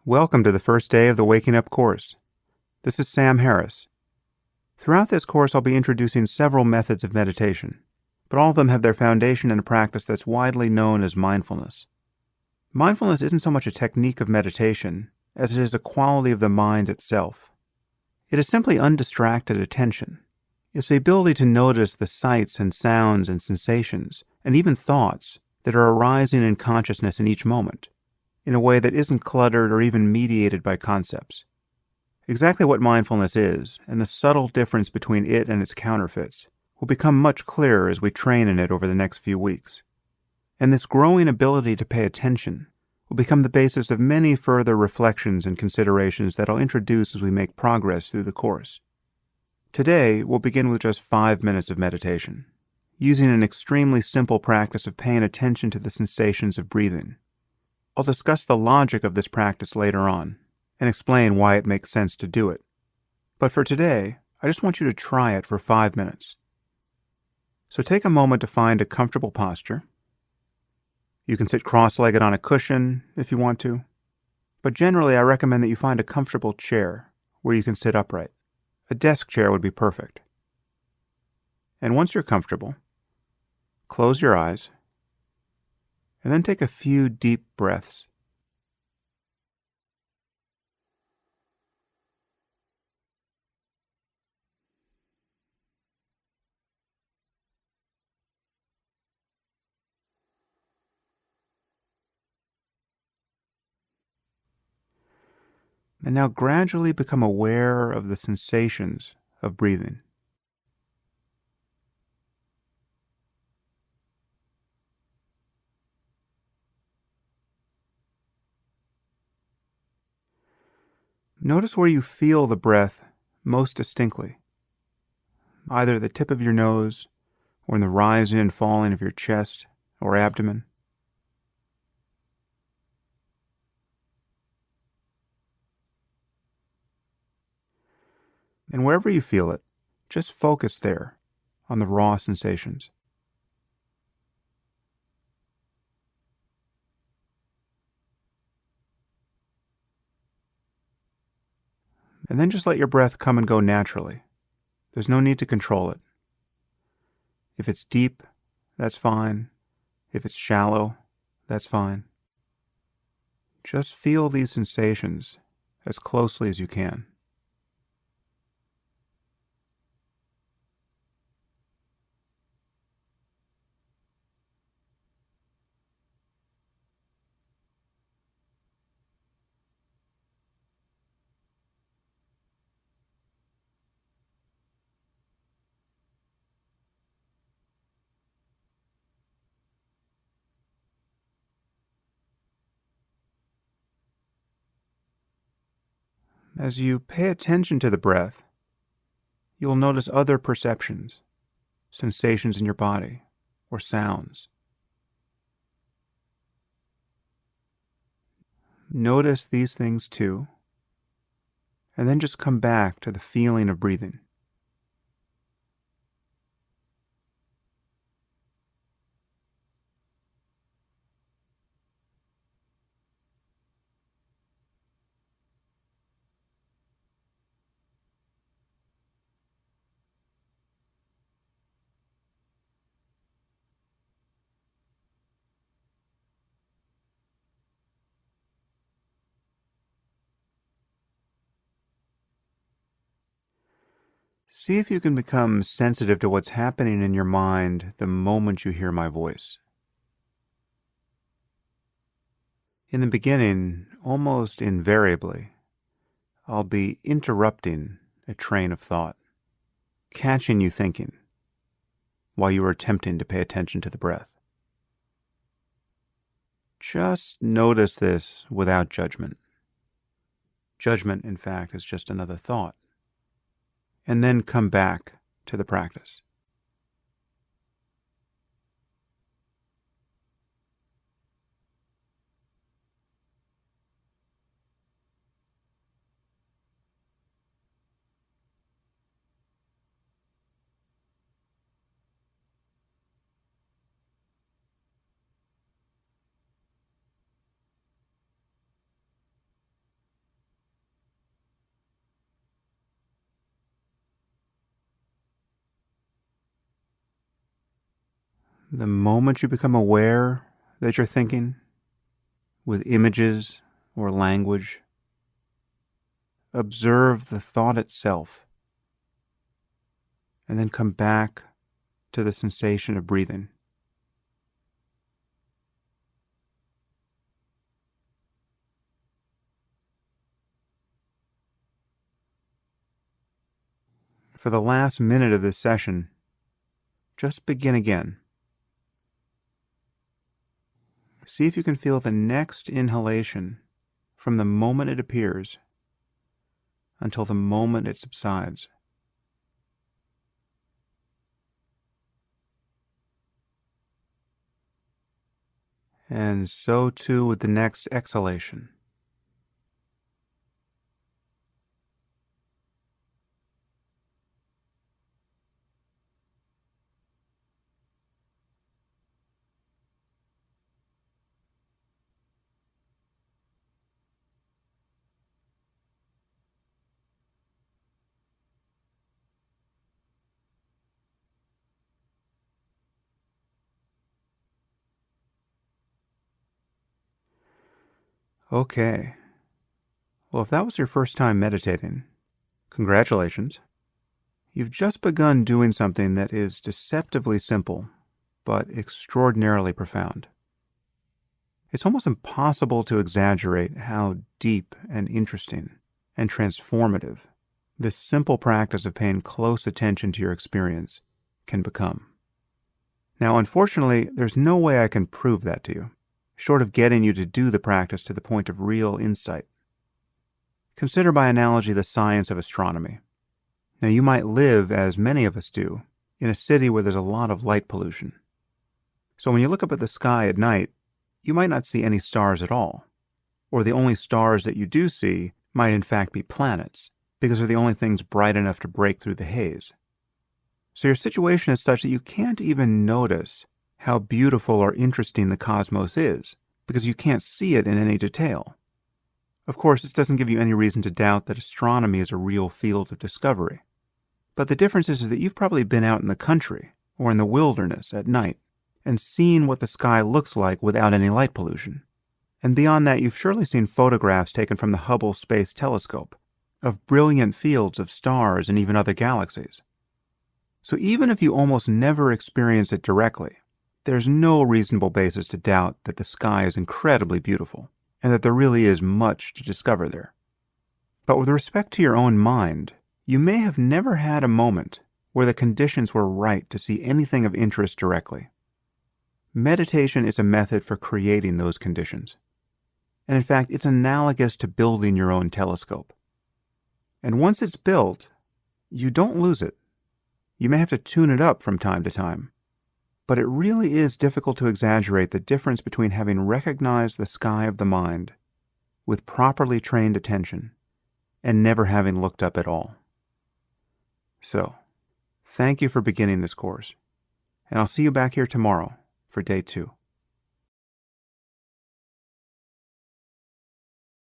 Welcome to the first day of the Waking Up course. This is Sam Harris. Throughout this course, I'll be introducing several methods of meditation, but all of them have their foundation in a practice that's widely known as mindfulness. Mindfulness isn't so much a technique of meditation as it is a quality of the mind itself. It is simply undistracted attention. It's the ability to notice the sights and sounds and sensations, and even thoughts, that are arising in consciousness in each moment, in a way that isn't cluttered or even mediated by concepts. Exactly what mindfulness is, and the subtle difference between it and its counterfeits, will become much clearer as we train in it over the next few weeks. And this growing ability to pay attention will become the basis of many further reflections and considerations that I'll introduce as we make progress through the course. Today, we'll begin with just 5 minutes of meditation, using an extremely simple practice of paying attention to the sensations of breathing. I'll discuss the logic of this practice later on, and explain why it makes sense to do it. But for today, I just want you to try it for 5 minutes. So take a moment to find a comfortable posture. You can sit cross-legged on a cushion if you want to, but generally I recommend that you find a comfortable chair where you can sit upright. A desk chair would be perfect. And once you're comfortable, close your eyes, and then take a few deep breaths. And now gradually become aware of the sensations of breathing. Notice where you feel the breath most distinctly, either at the tip of your nose or in the rising and falling of your chest or abdomen. And wherever you feel it, just focus there on the raw sensations. And then just let your breath come and go naturally. There's no need to control it. If it's deep, that's fine. If it's shallow, that's fine. Just feel these sensations as closely as you can. As you pay attention to the breath, you'll notice other perceptions, sensations in your body, or sounds. Notice these things too, and then just come back to the feeling of breathing. See if you can become sensitive to what's happening in your mind the moment you hear my voice. In the beginning, almost invariably, I'll be interrupting a train of thought, catching you thinking while you are attempting to pay attention to the breath. Just notice this without judgment. Judgment, in fact, is just another thought. And then come back to the practice. The moment you become aware that you're thinking with images or language, observe the thought itself, and then come back to the sensation of breathing. For the last minute of this session, just begin again. See if you can feel the next inhalation from the moment it appears until the moment it subsides. And so too with the next exhalation. Okay. Well, if that was your first time meditating, congratulations. You've just begun doing something that is deceptively simple, but extraordinarily profound. It's almost impossible to exaggerate how deep and interesting and transformative this simple practice of paying close attention to your experience can become. Now, unfortunately, there's no way I can prove that to you, short of getting you to do the practice to the point of real insight. Consider by analogy the science of astronomy. Now, you might live, as many of us do, in a city where there's a lot of light pollution. So when you look up at the sky at night, you might not see any stars at all. Or the only stars that you do see might in fact be planets, because they're the only things bright enough to break through the haze. So your situation is such that you can't even notice how beautiful or interesting the cosmos is, because you can't see it in any detail. Of course, this doesn't give you any reason to doubt that astronomy is a real field of discovery. But the difference is that you've probably been out in the country or in the wilderness at night and seen what the sky looks like without any light pollution. And beyond that, you've surely seen photographs taken from the Hubble Space Telescope of brilliant fields of stars and even other galaxies. So even if you almost never experience it directly, there's no reasonable basis to doubt that the sky is incredibly beautiful and that there really is much to discover there. But with respect to your own mind, you may have never had a moment where the conditions were right to see anything of interest directly. Meditation is a method for creating those conditions. And in fact, it's analogous to building your own telescope. And once it's built, you don't lose it. You may have to tune it up from time to time. But it really is difficult to exaggerate the difference between having recognized the sky of the mind with properly trained attention and never having looked up at all. So, thank you for beginning this course, and I'll see you back here tomorrow for day 2.